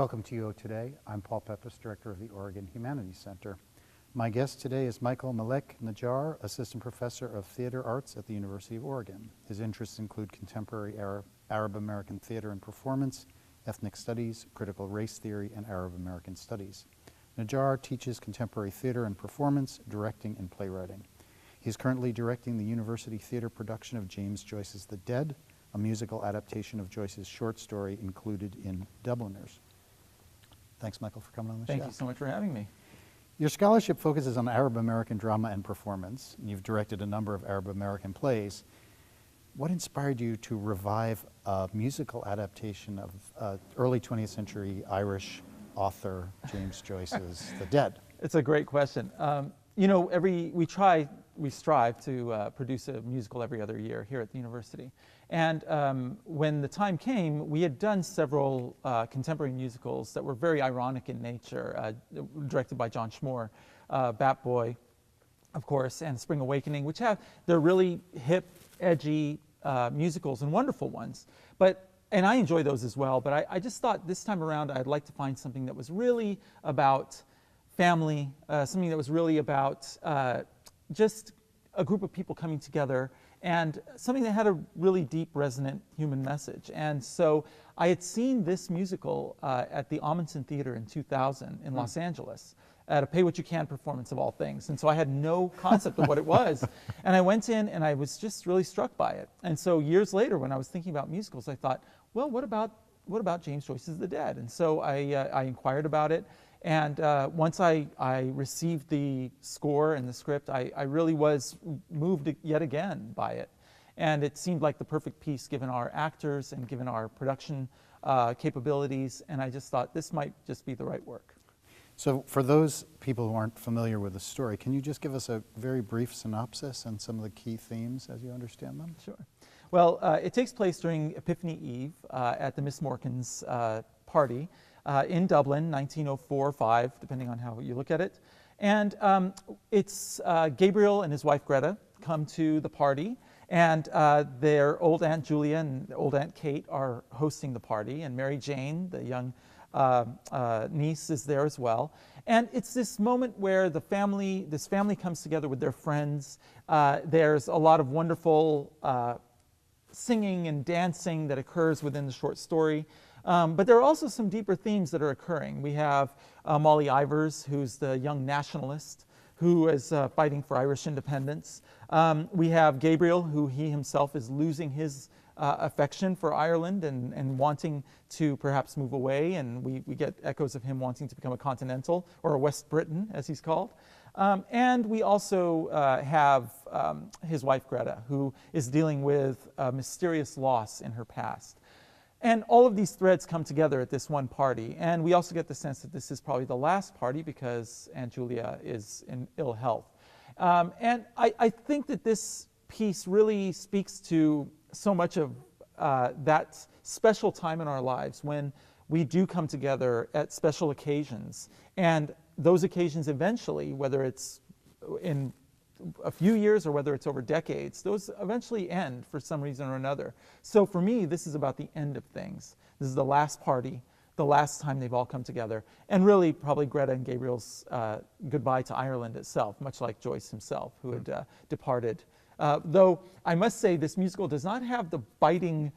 Welcome to UO Today. I'm Paul Peppis, Director of the Oregon Humanities Center. My guest today is Malek Najjar, Assistant Professor of Theater Arts at the University of Oregon. His interests include contemporary Arab American theater and performance, ethnic studies, critical race theory, and Arab American studies. Najjar teaches contemporary theater and performance, directing, and playwriting. He is currently directing the university theater production of James Joyce's The Dead, a musical adaptation of Joyce's short story included in Dubliners. Thanks, Michael, for coming on the show. Thank you so much for having me. Your scholarship focuses on Arab American drama and performance. You've directed a number of Arab American plays. What inspired you to revive a musical adaptation of early 20th century Irish author James Joyce's The Dead? It's a great question. You know, we strive to produce a musical every other year here at the university. And when the time came, we had done several contemporary musicals that were very ironic in nature, directed by John Schmore, Bat Boy, of course, and Spring Awakening, which they're really hip, edgy musicals and wonderful ones. And I enjoy those as well, but I just thought this time around I'd like to find something that was really about family, something that was really about just a group of people coming together, and something that had a really deep, resonant human message. And so I had seen this musical at the Amundsen Theater in 2000 in Los Angeles at a Pay What You Can performance of all things. And so I had no concept of what it was. And I went in and I was just really struck by it. And so years later, when I was thinking about musicals, I thought, well, what about James Joyce's The Dead? And so I inquired about it. And once I received the score and the script, I really was moved yet again by it. And it seemed like the perfect piece given our actors and given our production capabilities. And I just thought this might just be the right work. So for those people who aren't familiar with the story, can you just give us a very brief synopsis and some of the key themes as you understand them? Sure. Well, it takes place during Epiphany Eve at the Miss Morkan's party. In Dublin, 1904-5, depending on how you look at it. And it's Gabriel and his wife Greta come to the party, and their old Aunt Julia and old Aunt Kate are hosting the party, and Mary Jane, the young niece, is there as well. And it's this moment where this family comes together with their friends. There's a lot of wonderful singing and dancing that occurs within the short story. But there are also some deeper themes that are occurring. We have Molly Ivors, who's the young nationalist who is fighting for Irish independence. We have Gabriel, who he himself is losing his affection for Ireland and wanting to perhaps move away. And we get echoes of him wanting to become a continental, or a West Briton, as he's called. And we also have his wife, Greta, who is dealing with a mysterious loss in her past. And all of these threads come together at this one party. And we also get the sense that this is probably the last party because Aunt Julia is in ill health. And I think that this piece really speaks to so much of that special time in our lives when we do come together at special occasions. And those occasions eventually, whether it's in a few years or whether it's over decades, those eventually end for some reason or another. So for me, this is about the end of things. This is the last party, the last time they've all come together, and really probably Greta and Gabriel's goodbye to Ireland itself, much like Joyce himself, who had departed. Though I must say this musical does not have the biting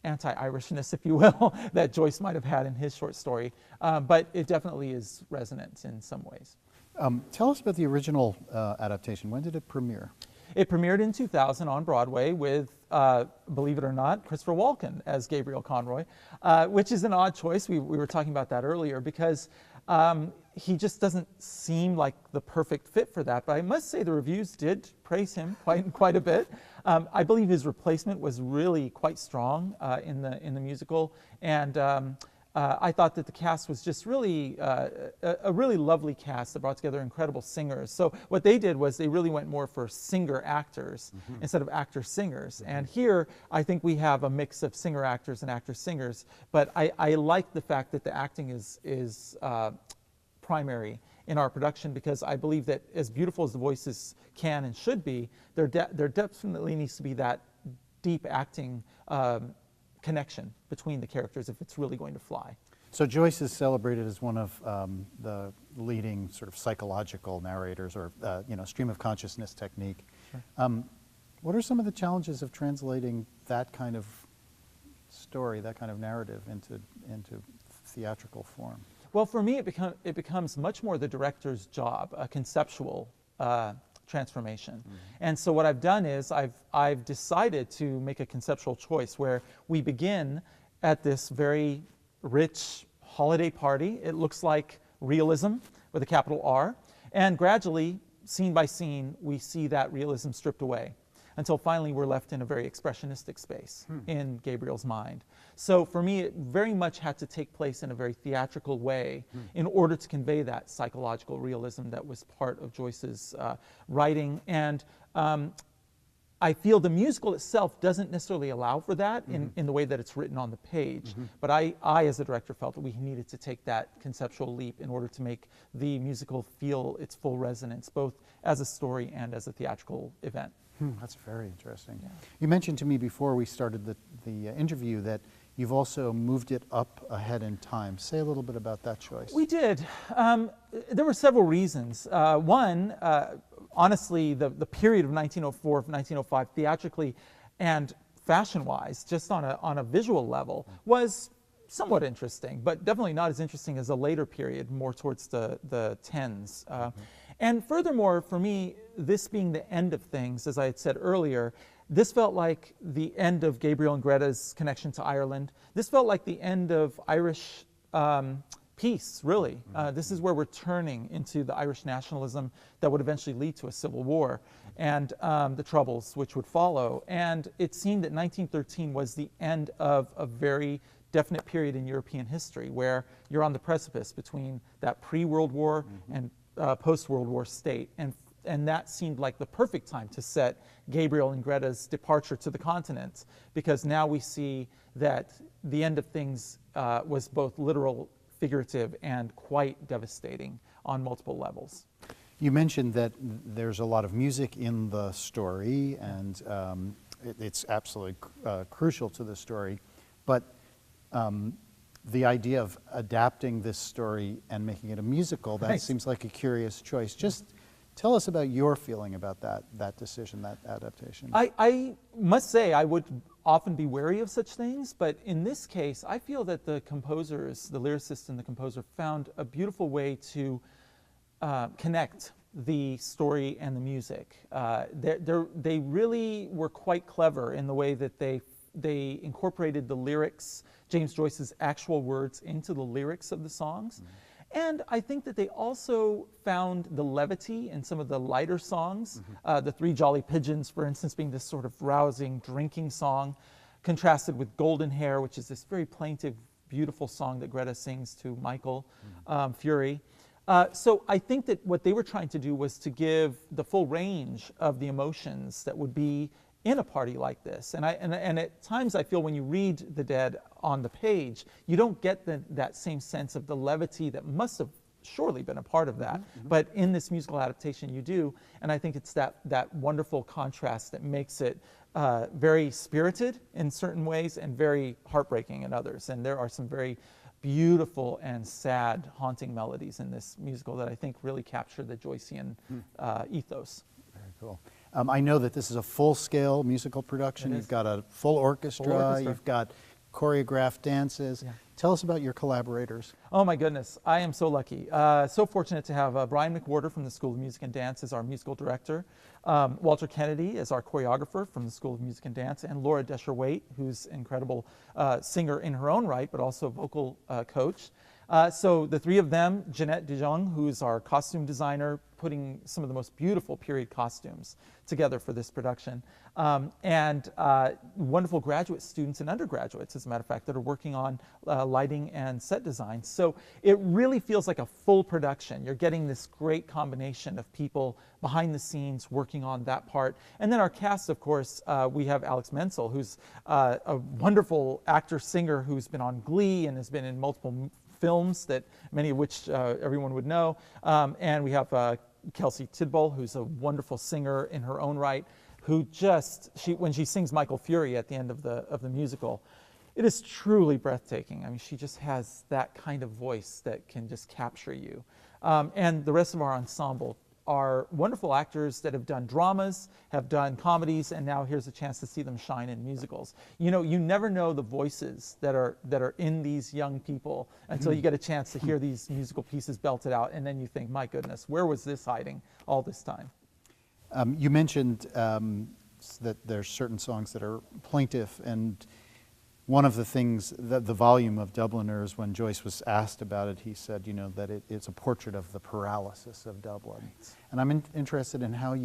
anti-Irishness, if you will, that Joyce might have had in his short story, but it definitely is resonant in some ways. Tell us about the original adaptation. When did it premiere? It premiered in 2000 on Broadway with, believe it or not, Christopher Walken as Gabriel Conroy, which is an odd choice. We were talking about that earlier because he just doesn't seem like the perfect fit for that. But I must say the reviews did praise him quite a bit. I believe his replacement was really quite strong in the musical, and I thought that the cast was just really a really lovely cast that brought together incredible singers. So what they did was they really went more for singer-actors instead of actor-singers. And here, I think we have a mix of singer-actors and actor-singers. But I like the fact that the acting is primary in our production, because I believe that as beautiful as the voices can and should be, there definitely needs to be that deep acting connection between the characters if it's really going to fly. So Joyce is celebrated as one of the leading sort of psychological narrators, or stream of consciousness technique. Sure. What are some of the challenges of translating that kind of story, that kind of narrative into theatrical form? Well, for me, it becomes much more the director's job, a conceptual transformation. Mm-hmm. And so what I've done is I've decided to make a conceptual choice where we begin at this very rich holiday party. It looks like realism with a capital R, and gradually, scene by scene, we see that realism stripped away until finally we're left in a very expressionistic space in Gabriel's mind. So for me, it very much had to take place in a very theatrical way in order to convey that psychological realism that was part of Joyce's writing. And I feel the musical itself doesn't necessarily allow for that in the way that it's written on the page. But I, as a director, felt that we needed to take that conceptual leap in order to make the musical feel its full resonance, both as a story and as a theatrical event. That's very interesting. Yeah. You mentioned to me before we started the interview that you've also moved it up ahead in time. Say a little bit about that choice. We did. There were several reasons. One, honestly, the period of 1904 to 1905 theatrically and fashion-wise, just on a visual level, was somewhat interesting, but definitely not as interesting as a later period, more towards the tens. And furthermore, for me, this being the end of things, as I had said earlier, this felt like the end of Gabriel and Greta's connection to Ireland. This felt like the end of Irish peace, really. This is where we're turning into the Irish nationalism that would eventually lead to a civil war and the troubles which would follow. And it seemed that 1913 was the end of a very definite period in European history where you're on the precipice between that pre-World War and post-World War state. And that seemed like the perfect time to set Gabriel and Greta's departure to the continent, because now we see that the end of things was both literal, figurative, and quite devastating on multiple levels. You mentioned that there's a lot of music in the story, and it's absolutely crucial to the story, but the idea of adapting this story and making it a musical, that seems like a curious choice. Just tell us about your feeling about that decision, that adaptation. I must say I would often be wary of such things, but in this case, I feel that the composers, the lyricist and the composer, found a beautiful way to connect the story and the music. They really were quite clever in the way that they incorporated the lyrics, James Joyce's actual words, into the lyrics of the songs. And I think that they also found the levity in some of the lighter songs, the Three Jolly Pigeons, for instance, being this sort of rousing drinking song, contrasted with Golden Hair, which is this very plaintive, beautiful song that Greta sings to Michael Fury. So I think that what they were trying to do was to give the full range of the emotions that would be in a party like this. And at times I feel when you read The Dead on the page, you don't get that same sense of the levity that must have surely been a part of that. But in this musical adaptation you do, and I think it's that wonderful contrast that makes it very spirited in certain ways and very heartbreaking in others. And there are some very beautiful and sad, haunting melodies in this musical that I think really capture the Joycean ethos. Very cool. I know that this is a full-scale musical production. You've got a full orchestra. You've got choreographed dances. Yeah. Tell us about your collaborators. Oh my goodness, I am so lucky. So fortunate to have Brian McWhorter from the School of Music and Dance as our musical director, Walter Kennedy as our choreographer from the School of Music and Dance, and Laura Desher-Waite, who's an incredible singer in her own right, but also vocal coach. So the three of them, Jeanette DeJong, who's our costume designer, putting some of the most beautiful period costumes together for this production, and wonderful graduate students and undergraduates, as a matter of fact, that are working on lighting and set design. So it really feels like a full production. You're getting this great combination of people behind the scenes working on that part. And then our cast, of course, we have Alex Menzel, who's a wonderful actor-singer who's been on Glee and has been in multiple films, that many of which everyone would know. And we have Kelsey Tidball, who's a wonderful singer in her own right, who when she sings Michael Fury at the end of the musical, It is truly breathtaking. I mean, she just has that kind of voice that can just capture you. And the rest of our ensemble are wonderful actors that have done dramas, have done comedies, and now here's a chance to see them shine in musicals. You know, you never know the voices that are in these young people until you get a chance to hear these musical pieces belted out, and then you think, my goodness, where was this hiding all this time? You mentioned that there's certain songs that are plaintive, and one of the things that the volume of Dubliners, when Joyce was asked about it, he said, you know, that it's a portrait of the paralysis of Dublin. Right. And I'm interested in how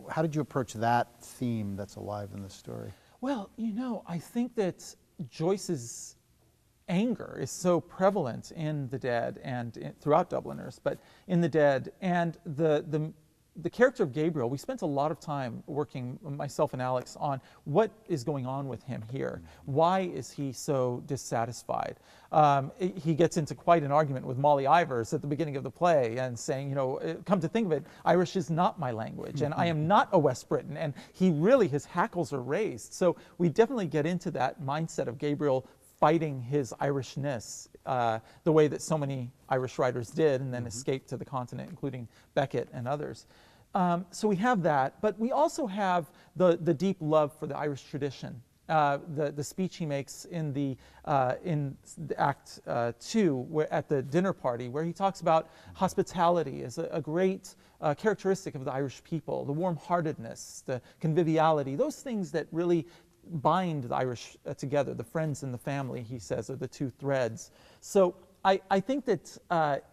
how did you approach that theme that's alive in the story? Well, you know, I think that Joyce's anger is so prevalent in The Dead and throughout Dubliners, but in The Dead, and the character of Gabriel, we spent a lot of time working, myself and Alex, on what is going on with him here. Why is he so dissatisfied? He gets into quite an argument with Molly Ivors at the beginning of the play and saying, you know, come to think of it, Irish is not my language and I am not a West Briton. And he really, his hackles are raised. So we definitely get into that mindset of Gabriel fighting his Irishness the way that so many Irish writers did and then escaped to the continent, including Beckett and others. So we have that, but we also have the deep love for the Irish tradition. The speech he makes in the Act 2 at the dinner party, where he talks about hospitality as a great characteristic of the Irish people, the warm-heartedness, the conviviality, those things that really bind the Irish together. The friends and the family, he says, are the two threads. So I think that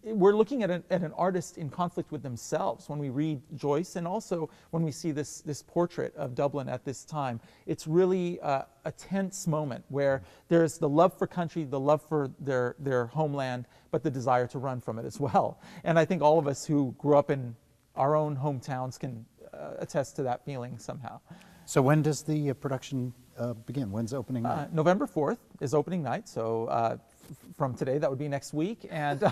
we're looking at an artist in conflict with themselves when we read Joyce, and also when we see this portrait of Dublin at this time. It's really a tense moment where there's the love for country, the love for their homeland, but the desire to run from it as well. And I think all of us who grew up in our own hometowns can attest to that feeling somehow. So when does the production begin? When's opening night? November 4th is opening night, so from today, that would be next week, and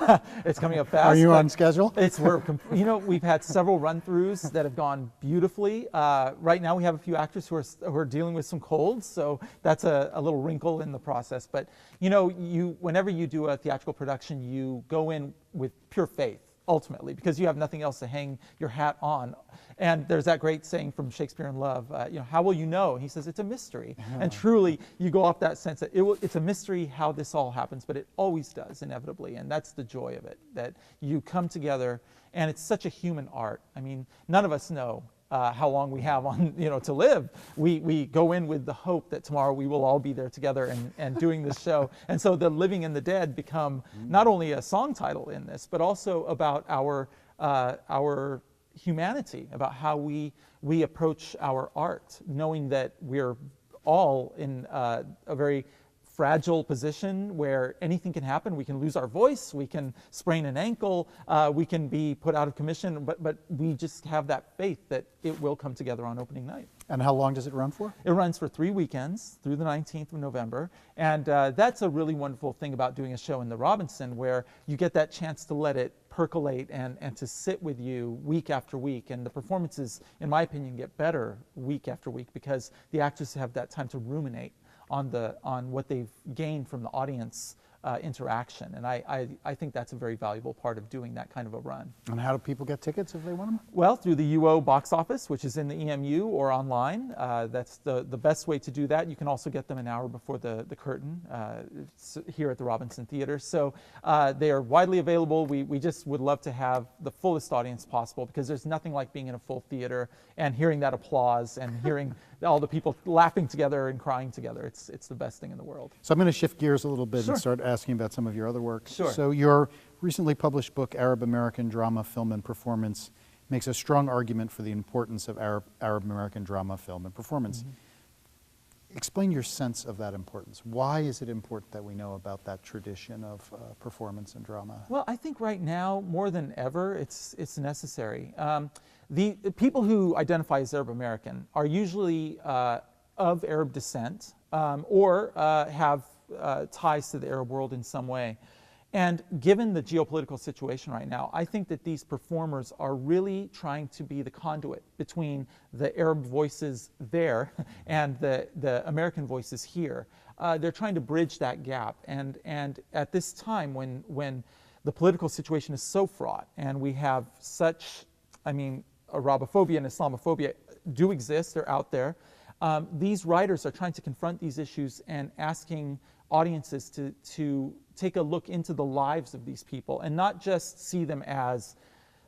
it's coming up fast. Are you on schedule? You know, we've had several run-throughs that have gone beautifully. Right now, we have a few actors who are dealing with some colds, so that's a little wrinkle in the process. But you know, whenever you do a theatrical production, you go in with pure faith, ultimately, because you have nothing else to hang your hat on. And there's that great saying from Shakespeare in Love, you know, how will you know? And he says, it's a mystery. And truly, you go off that sense that it's a mystery how this all happens, but it always does, inevitably. And that's the joy of it, that you come together, and it's such a human art. I mean, none of us know how long we have to live. We go in with the hope that tomorrow we will all be there together and doing this show. And so the living and the dead become not only a song title in this, but also about our humanity, about how we approach our art, knowing that we're all in a very fragile position where anything can happen. We can lose our voice, we can sprain an ankle, we can be put out of commission, but we just have that faith that it will come together on opening night. And how long does it run for? It runs for 3 weekends through the 19th of November. And that's a really wonderful thing about doing a show in the Robinson, where you get that chance to let it percolate and to sit with you week after week. And the performances, in my opinion, get better week after week because the actors have that time to ruminate on what they've gained from the audience interaction. And I think that's a very valuable part of doing that kind of a run. And how do people get tickets if they want them? Well, through the UO box office, which is in the EMU, or online. That's the best way to do that. You can also get them an hour before the curtain here at the Robinson Theater. So they are widely available. We just would love to have the fullest audience possible, because there's nothing like being in a full theater and hearing that applause and hearing all the people laughing together and crying together. It's the best thing in the world. So I'm going to shift gears a little bit Sure. and start asking about some of your other work. Sure. So your recently published book, Arab American Drama, Film and Performance, makes a strong argument for the importance of Arab American drama, film and performance. Mm-hmm. Explain your sense of that importance. Why is it important that we know about that tradition of performance and drama? Well, I think right now, more than ever, it's necessary. The people who identify as Arab American are usually of Arab descent or have ties to the Arab world in some way. And given the geopolitical situation right now, I think that these performers are really trying to be the conduit between the Arab voices there and the American voices here. They're trying to bridge that gap. And at this time when the political situation is so fraught and we have such, I mean, Arabophobia and Islamophobia do exist, they're out there. These writers are trying to confront these issues and asking audiences to take a look into the lives of these people and not just see them as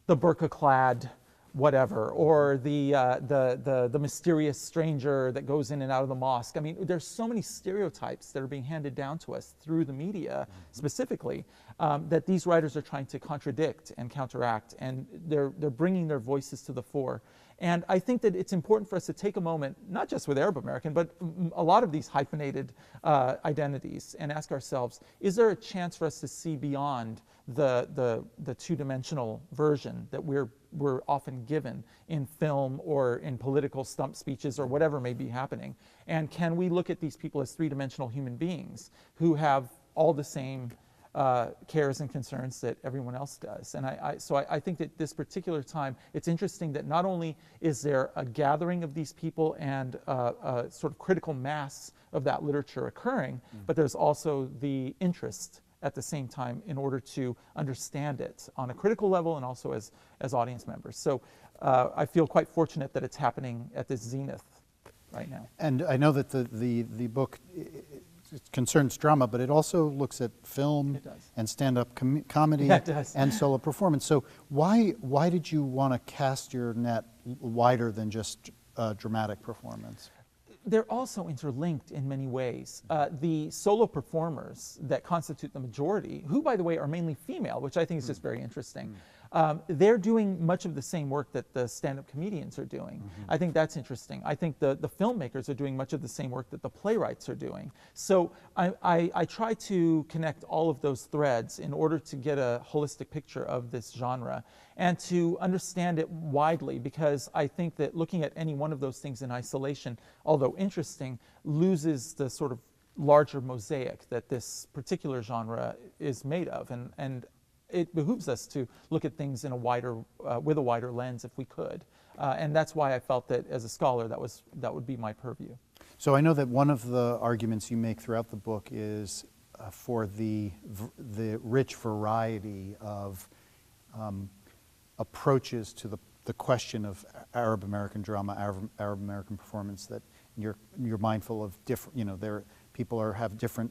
the burqa-clad whatever, or the mysterious stranger that goes in and out of the mosque. I mean, there's so many stereotypes that are being handed down to us through the media, specifically, that these writers are trying to contradict and counteract, and they're bringing their voices to the fore. And I think that it's important for us to take a moment, not just with Arab American, but a lot of these hyphenated identities, and ask ourselves, is there a chance for us to see beyond the two-dimensional version that we're often given in film or in political stump speeches or whatever may be happening? And can we look at these people as three-dimensional human beings who have all the same cares and concerns that everyone else does? And so I think that this particular time, it's interesting that not only is there a gathering of these people and a sort of critical mass of that literature occurring, but there's also the interest at the same time in order to understand it on a critical level and also as audience members. So I feel quite fortunate that it's happening at this zenith right now. And I know that the book it concerns drama, but it also looks at film and stand-up comedy and solo performance. So why did you want to cast your net wider than just dramatic performance? They're also interlinked in many ways. The solo performers that constitute the majority, who by the way are mainly female, which I think is just very interesting, they're doing much of the same work that the stand-up comedians are doing. I think that's interesting. I think the filmmakers are doing much of the same work that the playwrights are doing. So I try to connect all of those threads in order to get a holistic picture of this genre and to understand it widely, because I think that looking at any one of those things in isolation, although interesting, loses the sort of larger mosaic that this particular genre is made of. And it behooves us to look at things in a wider, with a wider lens if we could. And that's why I felt that as a scholar that would be my purview. So I know that one of the arguments you make throughout the book is for the rich variety of approaches to the question of Arab American drama, Arab American performance, that you're mindful of different, you know, people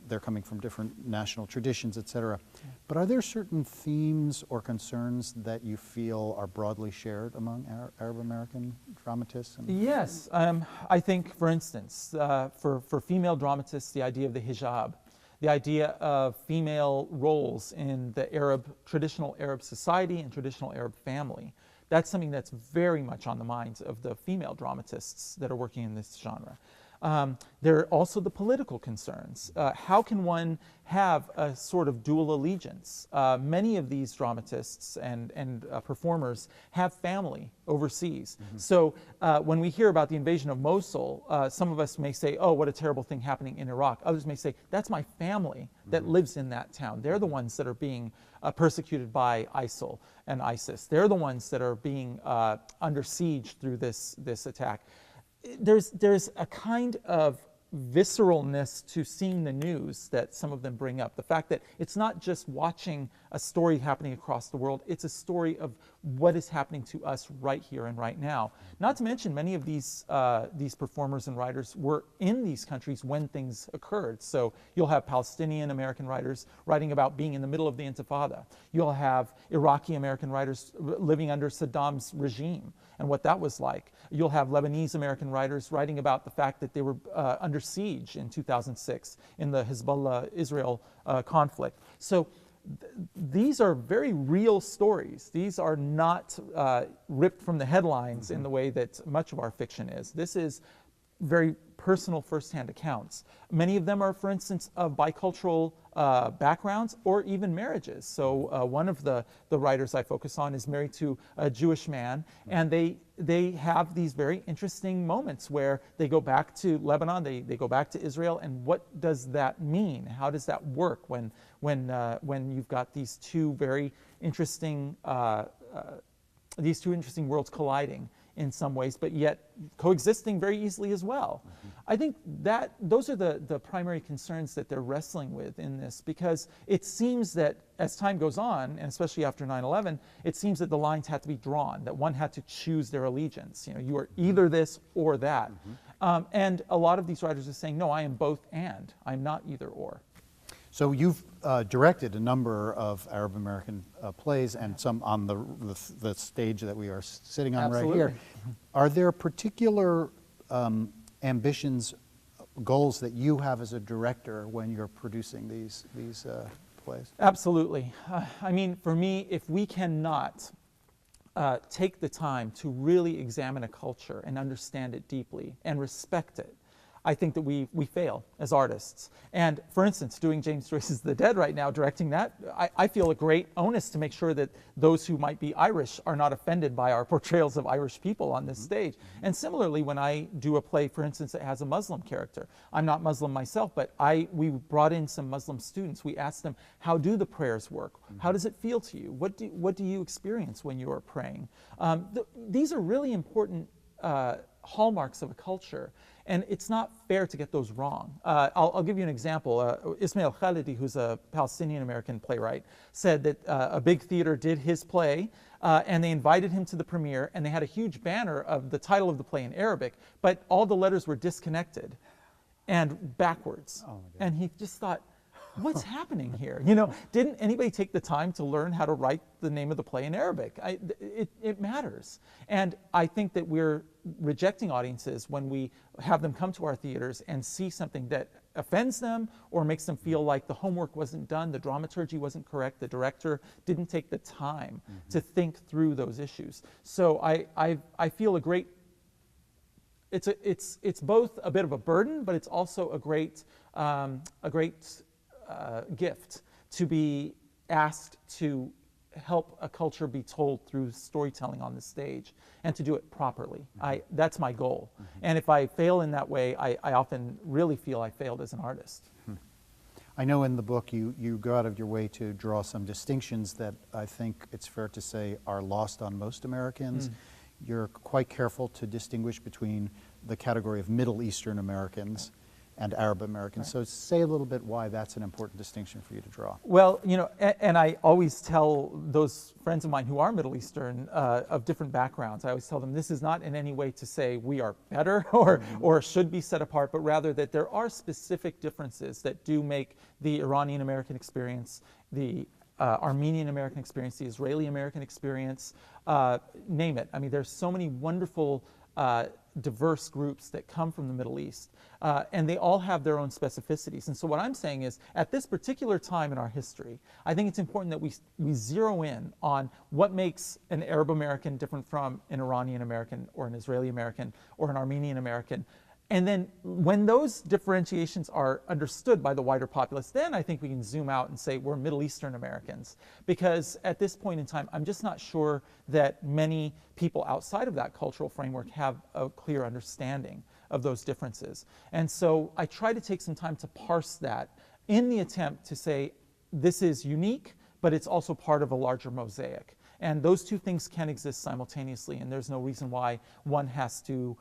they're coming from different national traditions, et cetera. Yeah. But are there certain themes or concerns that you feel are broadly shared among Arab American dramatists? Yes, I think, for instance, for female dramatists, the idea of the hijab, the idea of female roles in the traditional Arab society and traditional Arab family. That's something that's very much on the minds of the female dramatists that are working in this genre. There are also the political concerns. How can one have a sort of dual allegiance? Many of these dramatists and performers have family overseas. So when we hear about the invasion of Mosul, some of us may say, oh, what a terrible thing happening in Iraq. Others may say, that's my family that lives in that town. They're the ones that are being persecuted by ISIL and ISIS. They're the ones that are being under siege through this attack. There's a kind of visceralness to seeing the news that some of them bring up. The fact that it's not just watching a story happening across the world, it's a story of what is happening to us right here and right now. Not to mention many of these performers and writers were in these countries when things occurred. So you'll have Palestinian American writers writing about being in the middle of the Intifada. You'll have Iraqi American writers living under Saddam's regime and what that was like. You'll have Lebanese American writers writing about the fact that they were under siege in 2006 in the Hezbollah-Israel conflict. So these are very real stories. These are not ripped from the headlines in the way that much of our fiction is. This is very personal firsthand accounts. Many of them are, for instance, of bicultural backgrounds or even marriages. So one of the writers I focus on is married to a Jewish man, and they have these very interesting moments where they go back to Lebanon, they go back to Israel, and what does that mean? How does that work when you've got these two very interesting worlds colliding in some ways, but yet coexisting very easily as well. I think that those are the primary concerns that they're wrestling with in this, because it seems that as time goes on, and especially after 9/11, it seems that the lines had to be drawn, that one had to choose their allegiance. You know, you are either this or that. And a lot of these writers are saying, no, I am both and. I'm not either or. So you've directed a number of Arab American plays, and some on the stage that we are sitting on Absolutely. right here. Are there particular ambitions, goals that you have as a director when you're producing these plays? Absolutely. I mean, for me, if we cannot take the time to really examine a culture and understand it deeply and respect it, I think that we fail as artists. And for instance, doing James Joyce's The Dead right now, directing that, I feel a great onus to make sure that those who might be Irish are not offended by our portrayals of Irish people on this stage. And similarly, when I do a play, for instance, that has a Muslim character, I'm not Muslim myself, but we brought in some Muslim students. We asked them, how do the prayers work? How does it feel to you? What do you experience when you are praying? These are really important hallmarks of a culture. And it's not fair to get those wrong. I'll give you an example. Ismail Khalidi, who's a Palestinian-American playwright, said that a big theater did his play, and they invited him to the premiere, and they had a huge banner of the title of the play in Arabic, but all the letters were disconnected and backwards. Oh my God. And he just thought, what's happening here? You know, didn't anybody take the time to learn how to write the name of the play in Arabic? It matters. And I think that we're rejecting audiences when we have them come to our theaters and see something that offends them or makes them feel like the homework wasn't done, the dramaturgy wasn't correct, the director didn't take the time to think through those issues. So I feel a great, it's both a bit of a burden, but it's also a great gift to be asked to help a culture be told through storytelling on the stage and to do it properly. That's my goal. And if I fail in that way, I often really feel I failed as an artist. I know in the book you go out of your way to draw some distinctions that I think it's fair to say are lost on most Americans. You're quite careful to distinguish between the category of Middle Eastern Americans and Arab Americans. Right. So say a little bit why that's an important distinction for you to draw. Well, you know, and I always tell those friends of mine who are Middle Eastern of different backgrounds, I always tell them this is not in any way to say we are better or should be set apart, but rather that there are specific differences that do make the Iranian American experience, the Armenian American experience, the Israeli American experience, name it. I mean, there's so many wonderful diverse groups that come from the Middle East, and they all have their own specificities. And so what I'm saying is, at this particular time in our history, I think it's important that we zero in on what makes an Arab American different from an Iranian American or an Israeli American or an Armenian American. And then when those differentiations are understood by the wider populace, then I think we can zoom out and say we're Middle Eastern Americans. Because at this point in time, I'm just not sure that many people outside of that cultural framework have a clear understanding of those differences. And so I try to take some time to parse that in the attempt to say this is unique, but it's also part of a larger mosaic. And those two things can exist simultaneously, and there's no reason why one has to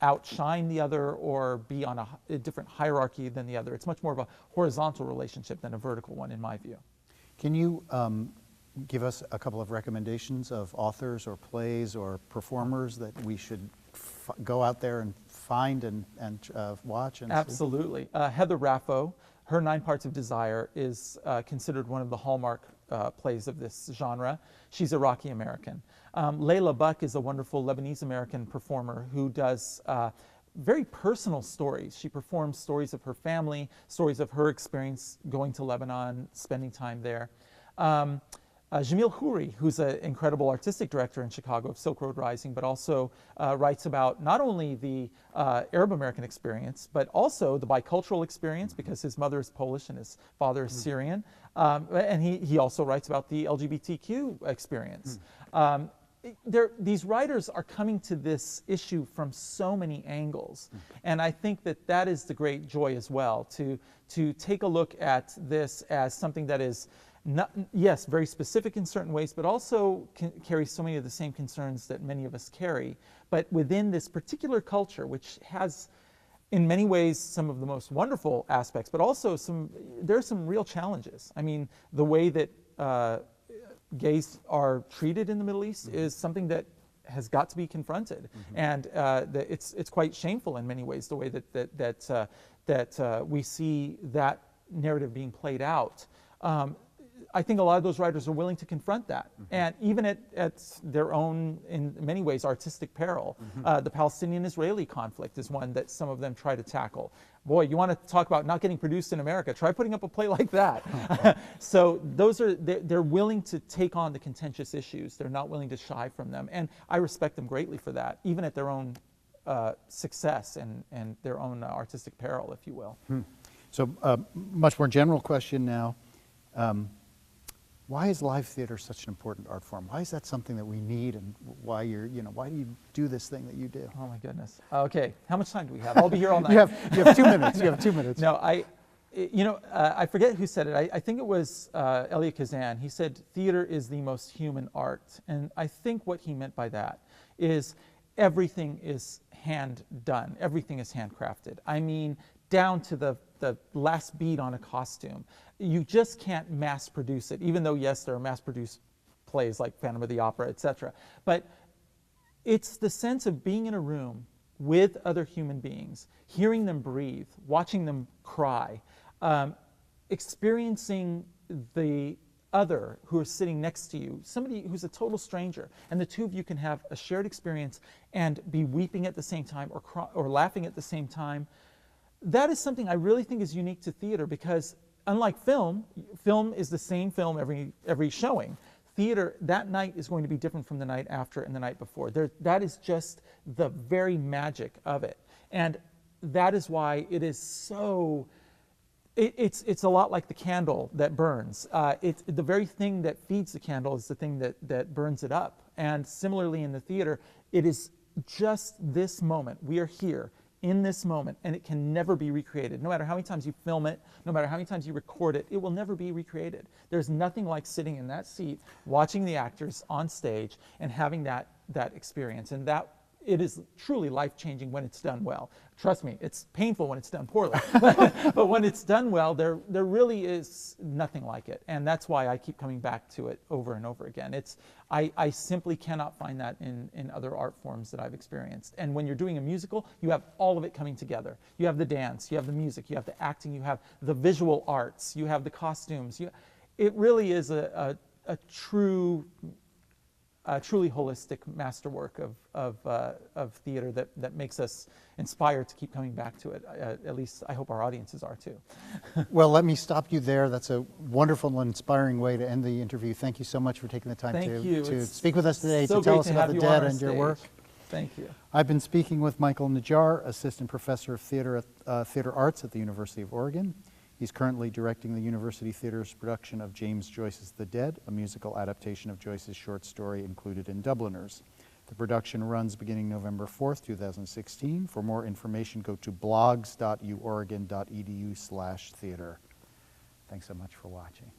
outshine the other or be on a different hierarchy than the other. It's much more of a horizontal relationship than a vertical one, in my view. Can you give us a couple of recommendations of authors or plays or performers that we should go out there and find and watch? And Absolutely. Heather Raffo, her 9 Parts of Desire is considered one of the hallmark plays of this genre. She's Iraqi-American. Layla Buck is a wonderful Lebanese-American performer who does very personal stories. She performs stories of her family, stories of her experience going to Lebanon, spending time there. Jamil Houri, who's an incredible artistic director in Chicago of Silk Road Rising, but also writes about not only the Arab American experience, but also the bicultural experience, because his mother is Polish and his father is Syrian. And he also writes about the LGBTQ experience. These writers are coming to this issue from so many angles. And I think that that is the great joy as well, to take a look at this as something that is not, yes, very specific in certain ways, but also carries so many of the same concerns that many of us carry. But within this particular culture, which has, in many ways, some of the most wonderful aspects, but also there are some real challenges. I mean, the way that gays are treated in the Middle East is something that has got to be confronted, and it's quite shameful in many ways, the way that we see that narrative being played out. I think a lot of those writers are willing to confront that, and even at their own, in many ways, artistic peril. The Palestinian-Israeli conflict is one that some of them try to tackle. Boy, you want to talk about not getting produced in America, try putting up a play like that. So they're willing to take on the contentious issues. They're not willing to shy from them, and I respect them greatly for that, even at their own success and their own artistic peril, if you will. So much more general question now. Why is live theater such an important art form? Why is that something that we need, and why why do you do this thing that you do? Oh my goodness. Okay, how much time do we have? I'll be here all night. you have 2 minutes. You have 2 minutes. No, I forget who said it. I think it was Elia Kazan. He said theater is the most human art, and I think what he meant by that is everything is hand done. Everything is handcrafted. I mean, down to the last bead on a costume. You just can't mass produce it, even though, yes, there are mass produced plays like Phantom of the Opera, etc. But it's the sense of being in a room with other human beings, hearing them breathe, watching them cry, experiencing the other who is sitting next to you, somebody who's a total stranger, and the two of you can have a shared experience and be weeping at the same time or laughing at the same time. That is something I really think is unique to theater, because unlike film is the same film every showing. Theater that night is going to be different from the night after and the night before. That is just the very magic of it, and that is why it is so. It's a lot like the candle that burns. It's the very thing that feeds the candle is the thing that burns it up. And similarly in the theater, it is just this moment. We are here in this moment, and it can never be recreated. No matter how many times you film it, no matter how many times you record it, it will never be recreated. There's nothing like sitting in that seat, watching the actors on stage, and having that experience. And that it is truly life-changing when it's done well. Trust me, it's painful when it's done poorly. But when it's done well, there really is nothing like it. And that's why I keep coming back to it over and over again. I simply cannot find that in other art forms that I've experienced. And when you're doing a musical, you have all of it coming together. You have the dance, you have the music, you have the acting, you have the visual arts, you have the costumes. It really is a truly holistic masterwork of theater that makes us inspired to keep coming back to it. At least I hope our audiences are too. Well, let me stop you there. That's a wonderful and inspiring way to end the interview. Thank you so much for taking the time to speak with us today, to tell us about The Dead and your work. Thank you. I've been speaking with Michael Najjar, Assistant Professor of Theater Arts at the University of Oregon. He's currently directing the University Theater's production of James Joyce's The Dead, a musical adaptation of Joyce's short story included in Dubliners. The production runs beginning November 4th, 2016. For more information, go to blogs.uoregon.edu/theater. Thanks so much for watching.